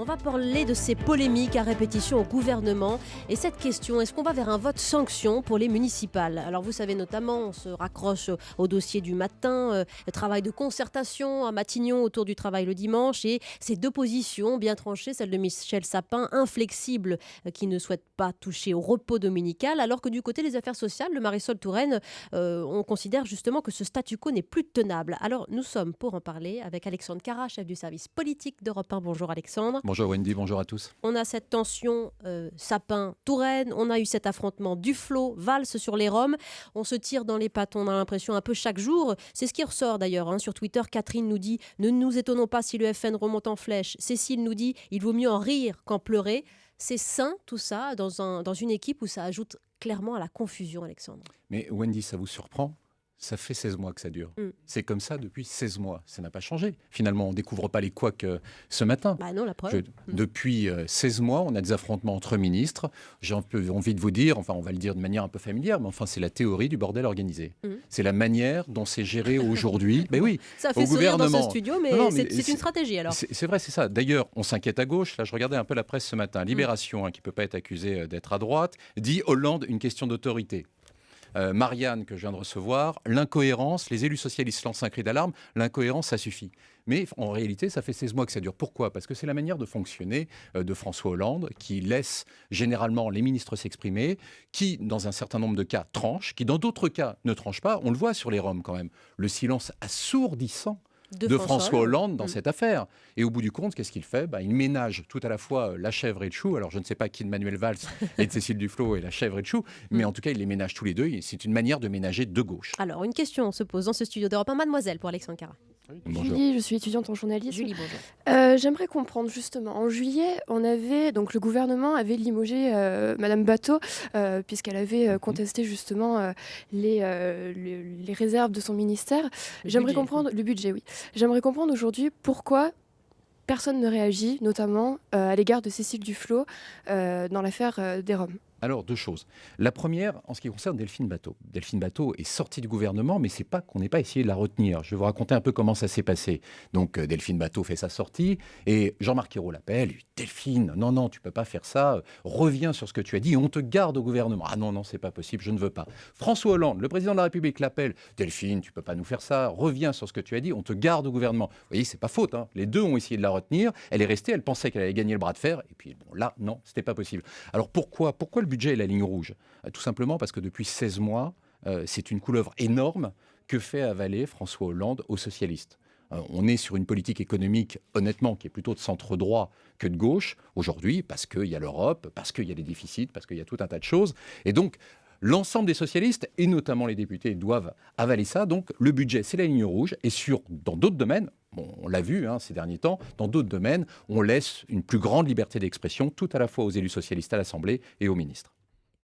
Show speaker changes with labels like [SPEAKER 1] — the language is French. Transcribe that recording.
[SPEAKER 1] On va parler de ces polémiques à répétition au gouvernement. Et cette question, est-ce qu'on va vers un vote sanction pour les municipales? Alors vous savez notamment, on se raccroche au dossier du matin, le travail de concertation à Matignon autour du travail le dimanche. Et ces deux positions bien tranchées, celle de Michel Sapin, inflexible, qui ne souhaite pas toucher au repos dominical, alors que du côté des affaires sociales, le Marisol Touraine, on considère justement que ce statu quo n'est plus tenable. Alors nous sommes pour en parler avec Alexandre Carra, chef du service politique d'Europe 1. Bonjour Alexandre.
[SPEAKER 2] Bonjour Wendy, bonjour à tous.
[SPEAKER 1] On a cette tension Sapin-Touraine, on a eu cet affrontement Duflot-Valls sur les Roms. On se tire dans les pattes, on a l'impression un peu chaque jour. C'est ce qui ressort d'ailleurs sur Twitter. Catherine nous dit « Ne nous étonnons pas si le FN remonte en flèche ». Cécile nous dit « Il vaut mieux en rire qu'en pleurer ». C'est sain tout ça dans une équipe où ça ajoute clairement à la confusion, Alexandre.
[SPEAKER 2] Mais Wendy, ça vous surprend ? Ça fait 16 mois que ça dure. C'est comme ça depuis 16 mois. Ça n'a pas changé. Finalement, on ne découvre pas les couacs ce matin.
[SPEAKER 1] Bah non, la preuve.
[SPEAKER 2] Depuis 16 mois, on a des affrontements entre ministres. J'ai un peu envie de vous dire, enfin on va le dire de manière un peu familière, mais enfin c'est la théorie du bordel organisé. C'est la manière dont c'est géré aujourd'hui. Ben oui,
[SPEAKER 1] ça fait
[SPEAKER 2] au
[SPEAKER 1] sourire dans
[SPEAKER 2] gouvernement.
[SPEAKER 1] ce studio, mais, c'est une stratégie alors.
[SPEAKER 2] C'est vrai, c'est ça. D'ailleurs, on s'inquiète à gauche. Là, je regardais un peu la presse ce matin. Libération, qui ne peut pas être accusée d'être à droite, dit Hollande, une question d'autorité. Marianne, que je viens de recevoir, l'incohérence, les élus socialistes lancent un cri d'alarme, l'incohérence, ça suffit. Mais en réalité, ça fait 16 mois que ça dure. Pourquoi ? Parce que c'est la manière de fonctionner de François Hollande, qui laisse généralement les ministres s'exprimer, qui, dans un certain nombre de cas, tranche, qui, dans d'autres cas, ne tranche pas. On le voit sur les Roms quand même. Le silence assourdissant de François Hollande dans cette affaire. Et au bout du compte, qu'est-ce qu'il fait ? Il ménage tout à la fois la chèvre et le chou. Alors, je ne sais pas qui de Manuel Valls et de Cécile Duflot est la chèvre et le chou, mais en tout cas, il les ménage tous les deux. Et c'est une manière de ménager de gauche.
[SPEAKER 1] Alors, une question se pose dans ce studio d'Europe 1. Mademoiselle, pour Alexandre Carra.
[SPEAKER 3] Bonjour. Julie, je suis étudiante en journalisme.
[SPEAKER 1] Julie, bonjour.
[SPEAKER 3] J'aimerais comprendre justement. En juillet, le gouvernement avait limogé Madame Bateau puisqu'elle avait contesté justement les réserves de son ministère. J'aimerais comprendre le budget, oui. J'aimerais comprendre aujourd'hui pourquoi personne ne réagit, notamment à l'égard de Cécile Duflot dans l'affaire des Roms.
[SPEAKER 2] Alors, deux choses. La première, en ce qui concerne Delphine Bateau. Delphine Bateau est sortie du gouvernement, mais c'est pas qu'on n'ait pas essayé de la retenir. Je vais vous raconter un peu comment ça s'est passé. Donc, Delphine Bateau fait sa sortie et Jean-Marc Ayrault l'appelle. Delphine, non, tu peux pas faire ça. Reviens sur ce que tu as dit et on te garde au gouvernement. Ah non, c'est pas possible, je ne veux pas. François Hollande, le président de la République, l'appelle. Delphine, tu peux pas nous faire ça. Reviens sur ce que tu as dit, on te garde au gouvernement. Vous voyez, c'est pas faute. Les deux ont essayé de la retenir. Elle est restée, elle pensait qu'elle allait gagner le bras de fer. Et puis, bon, là, non, c'était pas possible. Alors, pourquoi le budget est la ligne rouge ? Tout simplement parce que depuis 16 mois, c'est une couleuvre énorme que fait avaler François Hollande aux socialistes. On est sur une politique économique, honnêtement, qui est plutôt de centre-droit que de gauche, aujourd'hui, parce qu'il y a l'Europe, parce qu'il y a des déficits, parce qu'il y a tout un tas de choses. Et donc, l'ensemble des socialistes, et notamment les députés, doivent avaler ça. Donc, le budget, c'est la ligne rouge. Et dans d'autres domaines, on l'a vu ces derniers temps, dans d'autres domaines, on laisse une plus grande liberté d'expression, tout à la fois aux élus socialistes à l'Assemblée et aux ministres.